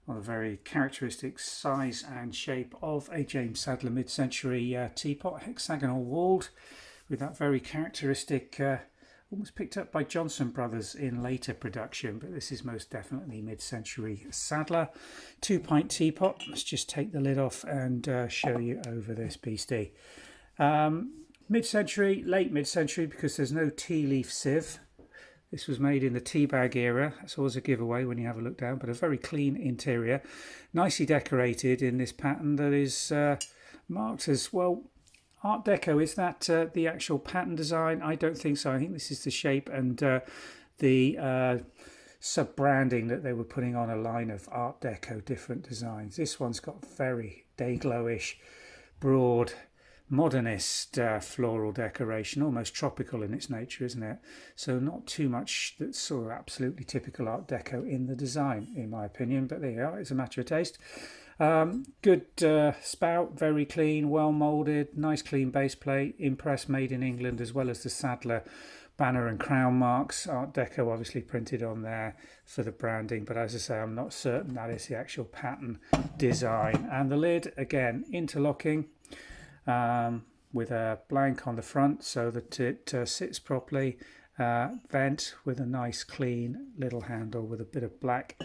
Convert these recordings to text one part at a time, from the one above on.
on a very characteristic size and shape of a James Sadler mid-century teapot, hexagonal walled, with that very characteristic, almost picked up by Johnson Brothers in later production, but this is most definitely mid-century Sadler. 2-pint teapot. Let's just take the lid off and show you over this beastie. Mid-century, late mid-century, because there's no tea leaf sieve. This was made in the tea bag era. That's always a giveaway when you have a look down, but a very clean interior. Nicely decorated in this pattern that is marked as, well, Art Deco. Is that the actual pattern design? I don't think so. I think this is the shape and the sub-branding that they were putting on a line of Art Deco different designs. This one's got very day-glowish, broad, modernist floral decoration, almost tropical in its nature, isn't it? So not too much that's sort of absolutely typical Art Deco in the design, in my opinion, but there you are, it's a matter of taste. Good spout, very clean, well moulded, nice clean base plate, impress made in England, as well as the Sadler banner and crown marks. Art Deco obviously printed on there for the branding, but as I say, I'm not certain that is the actual pattern design. And the lid, again, interlocking, with a blank on the front so that it sits properly. Vent with a nice clean little handle with a bit of black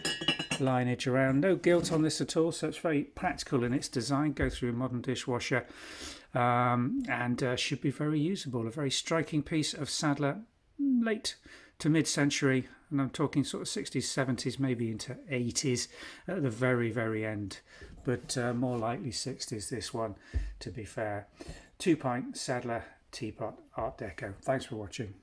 lineage around. No gilt on this at all, so it's very practical in its design. Go through a modern dishwasher and should be very usable. A very striking piece of Sadler, late to mid-century, and I'm talking sort of 60s, 70s, maybe into 80s at the very, very end, but more likely 60s, this one, to be fair. 2-pint Sadler teapot Art Deco. Thanks for watching.